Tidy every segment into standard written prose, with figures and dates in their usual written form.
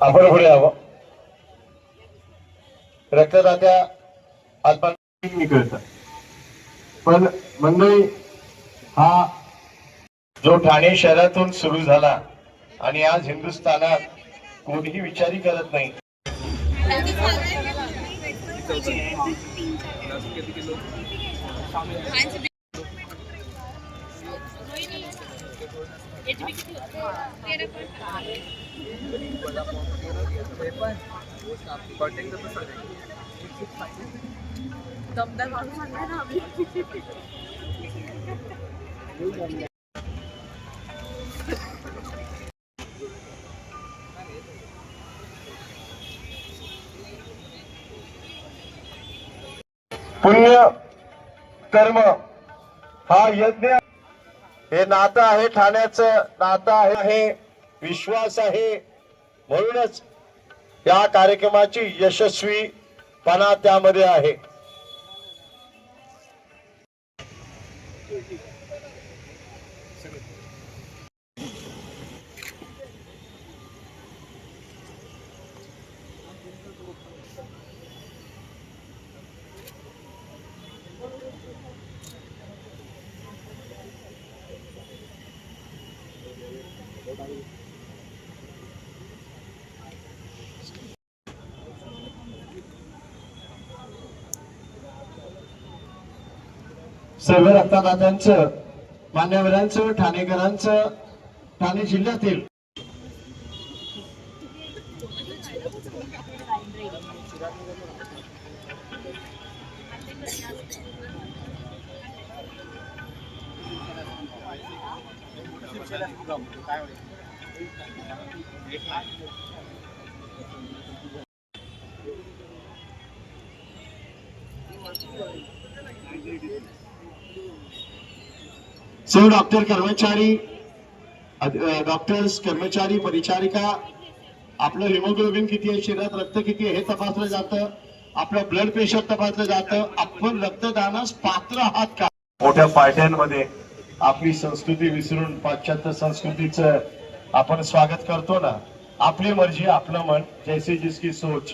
आपण पुढे यावं. रक्तदात्या आत्महत्या निकळतं, पण मंडळी हा जो ठाणे शहरातून सुरू झाला आणि आज हिंदुस्थानात कोणीही विचारी करत नाही. दमदार माणूस आहे ना आम्ही. पुण्य कर्म हा यज्ञ हे नातं आहे, ठाण्याचं नातं आहे, विश्वास आहे. म्हणूनच या कार्यक्रमाची यशस्वीपणा त्यामध्ये आहे. सर्व रक्तदात्यांचं, मान्यवरांचं, ठाणेकरांचं, ठाणे जिल्ह्यातील सर्व डॉक्टर कर्मचारी, डॉक्टर्स, कर्मचारी, परिचारिका, आपलं हिमोग्लोबिन किती आहे, शरीरात रक्त किती आहे हे तपासलं जातं, आपलं ब्लड प्रेशर तपासलं जातं. आपण रक्तदानास पात्र आहात का? मोठ्या पार्ट्यांमध्ये आपली संस्कृती विसरून पाश्चात्य संस्कृतीचं आपण स्वागत करतो ना. आपली मर्जी, आपलं मन, जैसे जिसकी सोच.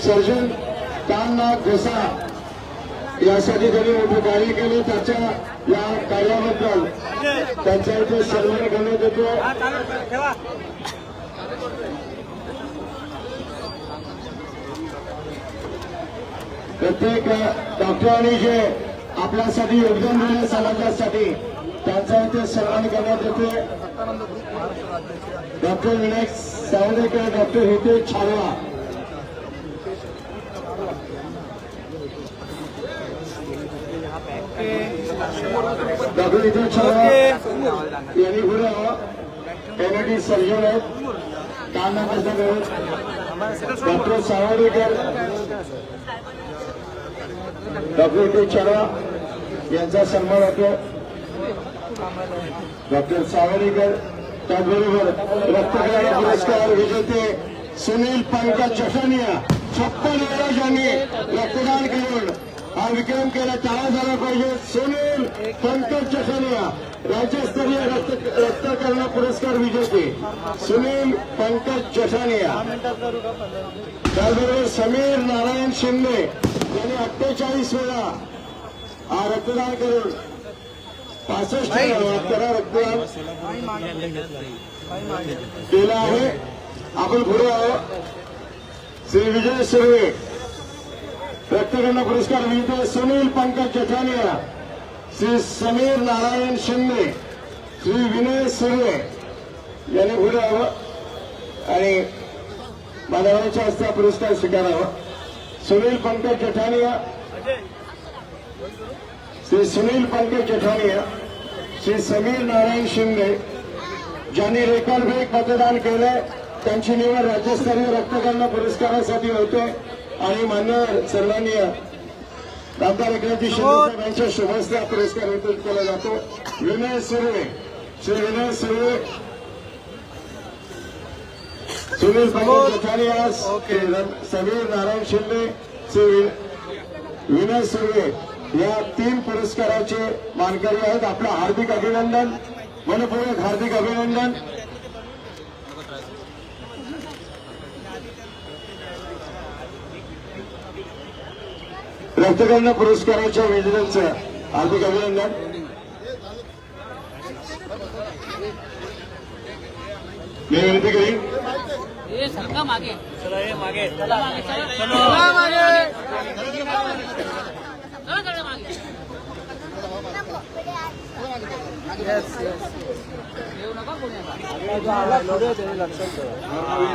सर्जन कान नाक घसा यासाठी त्यांनी मोठं कार्य केलं. त्याच्या या कार्याबद्दल त्यांचा इथे सन्मान करण्यात येतो. प्रत्येक डॉक्टरांनी जे आपल्यासाठी योगदान दिले समाजासाठी त्यांचा इथे सन्मान करण्यात येते. Doctor Vinayak Savdekar, doctor Hitesh Chhava, doctor Hitesh Chhava यांनी पुढे कॉमेडी सर्जन आहेत, कान नाक डॉक्टर सावदेकर, डॉक्टर हितेश छावा यांचा सन्मान होतो. डॉक्टर सावदेकर, त्याचबरोबर रक्तदान पुरस्कार विजेते सुनील पंकज चषानिया 56 वर्षांनी रक्तदान करून हा विक्रम केला. टाळा झाला पाहिजे. सुनील पंकज चषानिया राज्यस्तरीय रक्तकर्ण पुरस्कार विजेते सुनील पंकज चषानिया. त्याचबरोबर समीर नारायण शिंदे यांनी 48 वेळा हा रक्तदान करून 65 वेळा रक्तदान केलं आहे. आपण पुढे आहोत. श्री विजय सुर्वे रक्तकर्ण पुरस्कार विजेते सुनील पंकज चषानिया श्री समीर नारायण शिंदे, श्री विनय सुर्वे यांनी पुढे यावं आणि माधवाच्या हस्ते पुरस्कार स्वीकारावा. सुनील पंकज जठानिया, श्री सुनील पंकज जठानिया, श्री समीर नारायण शिंदे ज्यांनी रेकॉर्डब्रेक मतदान केलंय त्यांची निवड राज्यस्तरीय रक्तगणना पुरस्कारासाठी होते आणि मान्यवर सर्वांनी आमदार एकनाथजी शिंदे यांच्या शुभहस्ते हा पुरस्कार वितरित केला जातो. विनय सुर्वे, श्री विनय सुर्वे, सुनील पंकज जठानिया, समीर नारायण शिंदे, श्री विनय सुर्वे या 3 पुरस्काराचे मानकरी आहेत. आपलं हार्दिक अभिनंदन, मनपूर्वक हार्दिक अभिनंदन. रक्तगणना पुरस्काराच्या विजेत्यांचं हार्दिक अभिनंदन. मी विनंती करीन मागे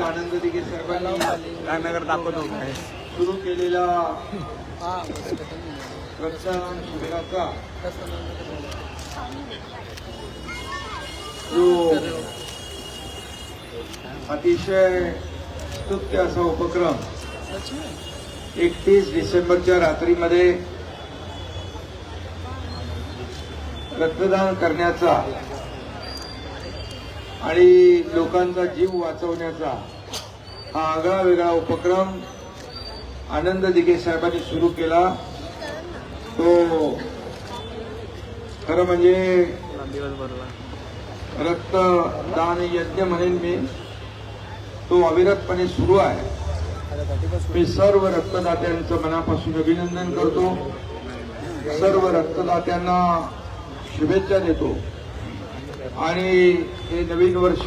आनंद दिघे साहेबांनी दाखवतो सुरू केलेला रक्तदान शिबिराचा जो अतिशय स्तुत्य असा उपक्रम 31 डिसेंबरच्या रात्रीमध्ये रक्तदान करण्याचा आणि लोकांचा जीव वाचवण्याचा हा आगळा वेगळा उपक्रम आनंद दिघे साहेबांनी सुरू केला. तो खरं म्हणजे रक्तदान यज्ञ म्हणेन मी, तो अविरतपणे सुरू आहे. मी सर्व रक्तदात्यांचं मनापासून अभिनंदन करतो, सर्व रक्तदात्यांना शुभेच्छा देतो आणि हे नवीन वर्ष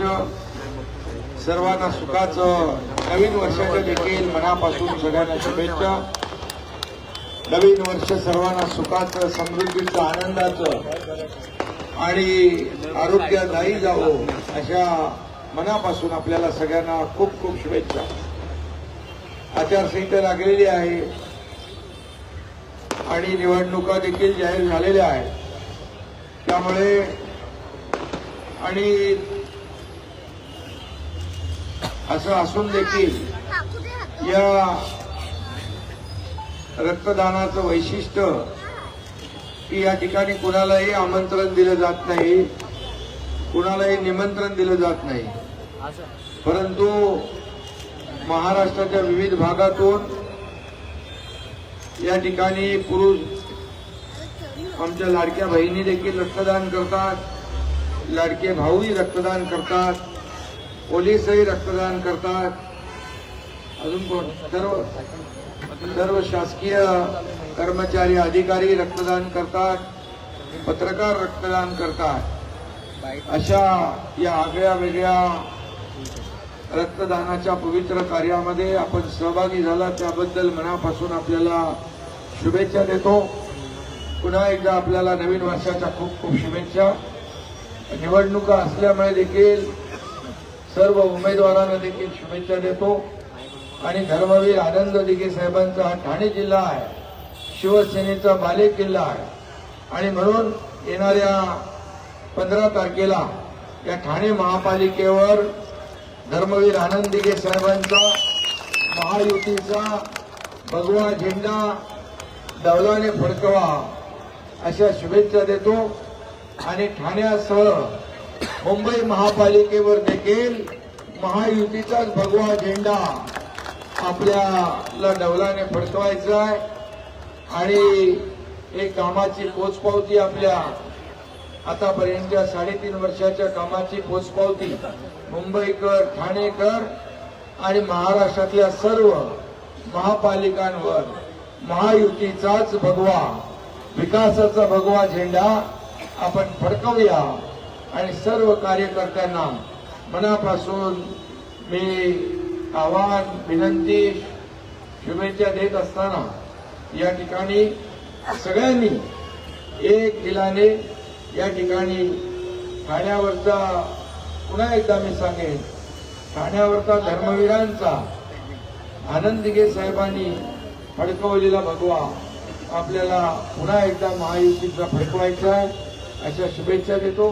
सर्वांना सुखाचं, नवीन वर्षाच्या देखील मनापासून सगळ्यांना शुभेच्छा. नवीन वर्ष सर्वांना सुखाचं, समृद्धीचं, आनंदाचं आणि आरोग्यदायी जावो अशा मनापासून आपल्याला सगळ्यांना खूप खूप शुभेच्छा. आचारसंहिता लागलेली आहे आणि निवडणुका देखील जाहीर झालेल्या आहेत. त्यामुळे आणि असं असून देखील या रक्तदानाचं वैशिष्ट्य की या ठिकाणी कुणालाही आमंत्रण दिलं जात नाही, कुणालाही निमंत्रण दिलं जात नाही, परंतु महाराष्ट्राच्या विविध भागातून या ठिकाणी पुरुष आमच्या लाडक्या बहिणी देखील रक्तदान करतात, लाडके भाऊही रक्तदान करतात, पोलीसही रक्तदान करतात, अजून कोण सर्व शासकीय कर्मचारी अधिकारी रक्तदान करतात, पत्रकार रक्तदान करतात. अशा या आगळ्या वेगळ्या रक्तदानाच्या पवित्र कार्यामध्ये आपण सहभागी झाला त्याबद्दल मनापासून आपल्याला शुभेच्छा देतो. पुन्हा एकदा आपल्याला नवीन वर्षाच्या खूप खूप शुभेच्छा. निवडणुका असल्यामुळे देखील सर्व उमेदवारांना देखील शुभेच्छा देतो आणि धर्मवीर आनंद दिघे साहेबांचा हा ठाणे जिल्हा आहे, शिवसेनेचा बालेकिल्ला आहे आणि म्हणून येणाऱ्या 15 तारखेला या ठाणे महापालिकेवर धर्मवीर आनंद दिघे साहेबांचा महायुतीचा भगवा झेंडा डौलाने फडकवा अशा शुभेच्छा देतो आणि ठाण्यासह मुंबई महापालिकेवर देखील महायुतीचाच भगवा झेंडा आपल्याला डौलाने फडकवायचा आहे आणि एक कामाची पोचपावती आपल्या आतापर्यंतच्या 3.5 वर्षाच्या कामाची पोचपावती मुंबईकर, ठाणेकर आणि महाराष्ट्रातल्या सर्व महापालिकांवर महायुतीचाच भगवा, विकासाचा भगवा झेंडा आपण फडकवूया आणि सर्व कार्यकर्त्यांना मनापासून मी आवाहन, विनंती, शुभेच्छा देत असताना या ठिकाणी सगळ्यांनी एक दिलाने या ठिकाणी ठाण्यावरचा, पुन्हा एकदा मी सांगेन, ठाण्यावरचा धर्मवीरांचा आनंद दिघे साहेबांनी फडकवलेला भगवा आपल्याला पुन्हा एकदा महायुतीचा फडकवायचा आहे, अशा शुभेच्छा देतो.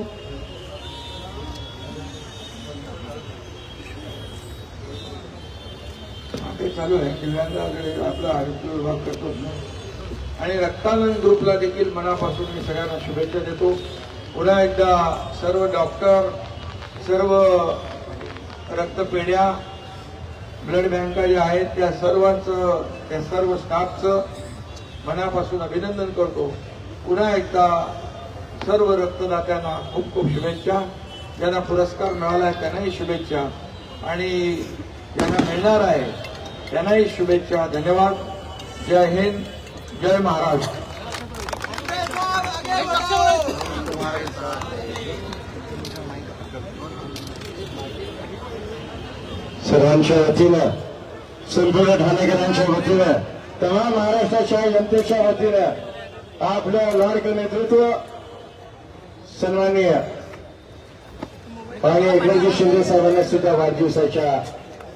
ते चालू आहे दिव्यांगा वगैरे आपला आरोग्य विभाग करतो आणि रक्तानंद ग्रुपला देखील मनापासून मी सगळ्यांना शुभेच्छा देतो. पुन्हा एकदा सर्व डॉक्टर, सर्व रक्तपेढ्या, ब्लड बँका ज्या आहेत त्या सर्वांचं, त्या सर्व स्टाफचं मनापासून अभिनंदन करतो. पुन्हा एकदा सर्व रक्तदात्यांना खूप खूप शुभेच्छा. ज्यांना पुरस्कार मिळाला आहे त्यांनाही शुभेच्छा आणि ज्यांना मिळणार आहे त्यांनाही शुभेच्छा. धन्यवाद. जय हिंद, जय महाराष्ट्र. सर्वांच्या वतीनं, संपूर्ण ठाणेकरांच्या वतीनं, तमाम महाराष्ट्राच्या जनतेच्या वतीनं आपलं लाडकं नेतृत्व सन्माननीय आणि एकनाथजी शिंदे साहेबांना सुद्धा वाढदिवसाच्या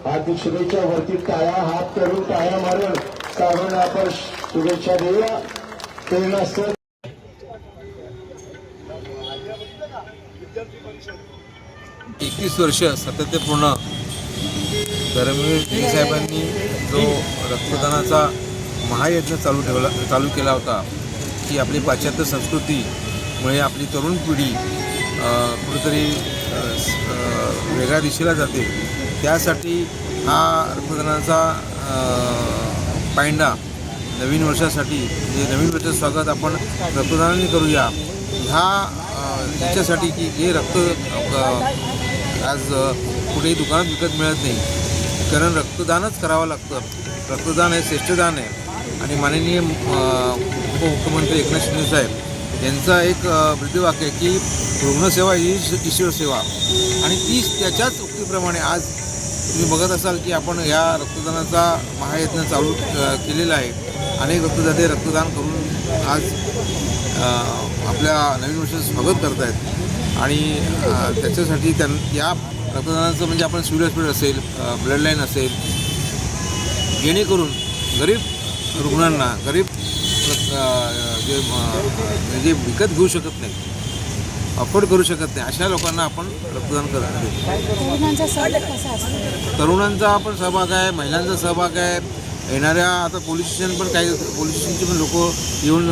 हार्दिक शुभेच्छा. वरती टाळ्या, हात करून टाळ्या मारून साहेबांना आपण शुभेच्छा देऊया. प्रेरणा सर 31 वर्ष सातत्यपूर्ण धर्मवीर साहेबांनी जो रक्तदानाचा महायज्ञ चालू केला होता की आपली पाश्चात्य संस्कृतीमुळे आपली तरुण पिढी कुठेतरी वेगळ्या दिशेला जाते. त्यासाठी हा रक्तदानाचा पायंडा नवीन वर्षासाठी, म्हणजे नवीन वर्षाचं स्वागत आपण रक्तदानाने करूया ह्याच्यासाठी की हे रक्त आज कुठेही दुकानात विकत मिळत नाही, कारण रक्तदानच करावं लागतं. रक्तदान हे श्रेष्ठदान आहे आणि माननीय उपमुख्यमंत्री एकनाथ शिंदे साहेब यांचा एक ब्रीदवाक्य आहे की रुग्णसेवा ही ईश्वर सेवा, आणि तीच त्याच्याच उक्तीप्रमाणे आज तुम्ही बघत असाल की आपण या रक्तदानाचा महायज्ञ चालू केलेला आहे. अनेक रक्तदाते रक्तदान करून आज आपल्या नवीन वर्षाचं स्वागत करत आहेत आणि त्याच्यासाठी या रक्तदानाचं म्हणजे आपण सिव्हिल हॉस्पिटल असेल, ब्लड लाईन असेल, जेणेकरून गरीब रुग्णांना, गरीब जे म्हणजे विकत घेऊ शकत नाही, अफोर्ड करू शकत नाही, अशा लोकांना आपण रक्तदान तरुणांचा पण सहभाग आहे, महिलांचा सहभाग आहे. येणाऱ्या आता पोलीस स्टेशन पण काही पोलीस स्टेशनचे पण लोक येऊन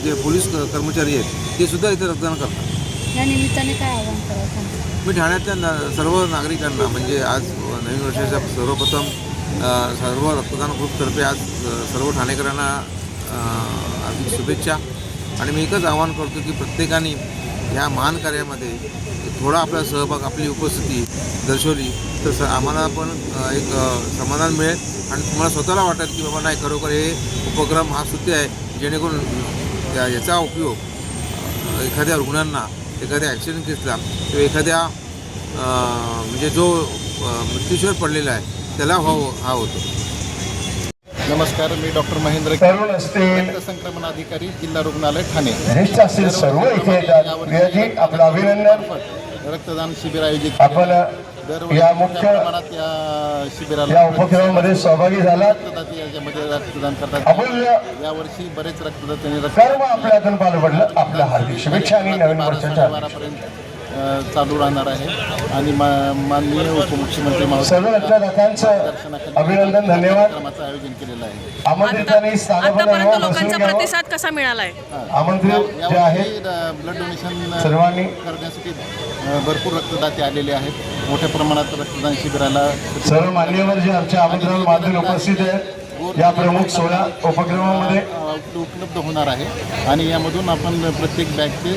जे पोलीस कर्मचारी आहेत ते सुद्धा इथे रक्तदान करतात. या निमित्ताने काय आवाहन करायचं? मी ठाण्यातल्या सर्व नागरिकांना म्हणजे आज नवीन वर्षाच्या सर्वप्रथम सर्व रक्तदान ग्रुपतर्फे आज सर्व ठाणेकरांना हार्दिक शुभेच्छा. आणि मी एकच आवाहन करतो की प्रत्येकाने ह्या महान कार्यामध्ये थोडा आपला सहभाग, आपली उपस्थिती दर्शवली तर आम्हाला पण एक समाधान मिळेल आणि तुम्हाला स्वतःला वाटेल की बाबा नाही, खरोखर हे उपक्रम हा स्तुत्य आहे, जेणेकरून याचा उपयोग एखाद्या रुग्णांना, एखाद्या ॲक्सिडेंट केसला किंवा एखाद्या म्हणजे जो मृत्यूशीवर पडलेला आहे त्याला हा होतो. नमस्कार, मी डॉक्टर महेंद्र तरुण असतील, संक्रमण अधिकारी, जिल्हा रुग्णालय ठाणे. ज्येष्ठ असतील, सर्व इथे येतात. आपलं अभिनंदन. रक्तदान शिबिर आयोजित आपण या मुख्य प्रमाणात या शिबिराला या उपक्रमामध्ये सहभागी झालात. रक्तदाते याच्यामध्ये रक्तदान करतात. अमूल्य यावर्षी बरेच रक्तदात्यांनी कर्म आपल्यातून पार पडलं. आपल्या हार्दिक शुभेच्छा आणि नवीन वर्षाच्या चालू राहणार आहे आणि माननीय उपमुख्यमंत्री सर्व रक्तदात्यांचं अभिनंदन, धन्यवाद. आयोजन केलेलं आहे. आमंत्रितांनी आतापर्यंत लोकांचा प्रतिसाद कसा मिळालाय? आमंत्रित जे आहेत ब्लड डोनेशन सर्वांनी करण्यासाठी भरपूर रक्तदाते आलेले आहेत. मोठ्या प्रमाणात रक्तदान शिबिराला सर्व मान्यवर जे आमच्या आमंत्रण माध्यम उपस्थित आहेत या प्रमुख सोहळा उपक्रमामध्ये उपलब्ध होणार आहे आणि यामधून आपण प्रत्येक बॅगचे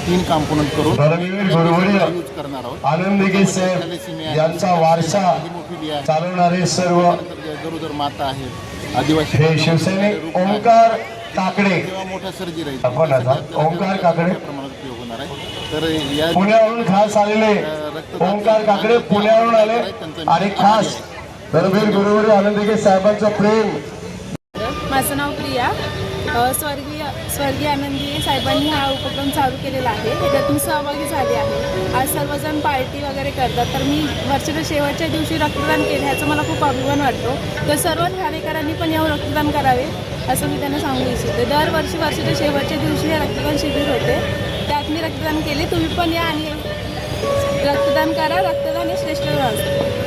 3 कॉम्पोनंट करून यूज करणार आहोत. आनंद दिघे साहेब यांचा वारसा चालवणारे सर्व गरोदर माता आहेत, आदिवासी हे शिवसैनिक ओंकार काकडे किंवा मोठ्या सर्जरी आपण आता ओंकार काकडे प्रमाणात उपयोग होणार आहे. तर या पुण्यावरून खास आलेले ओंकार काकडे पुण्यावरून आले आणि खास धर्मवीर गुरुवारी आनंद दिघे साहेबांचं प्रेम. माझं नाव प्रिया. स्वर्गीय आनंदी साहेबांनी हा उपक्रम चालू केलेला आहे. त्यात मी सहभागी झाले आहे. आज सर्वजण पार्टी वगैरे करतात, तर मी वर्षाच्या शेवटच्या दिवशी रक्तदान केले ह्याचा मला खूप अभिमान वाटतो. तर सर्व ठाणेकरांनी पण येऊन रक्तदान करावे असं मी त्यांना सांगू इच्छिते. दरवर्षी वर्षाच्या शेवटच्या दिवशी हे रक्तदान शिबिर होते, त्यात मी रक्तदान केले. तुम्ही पण या आणि रक्तदान करा. रक्तदान हे श्रेष्ठ असते.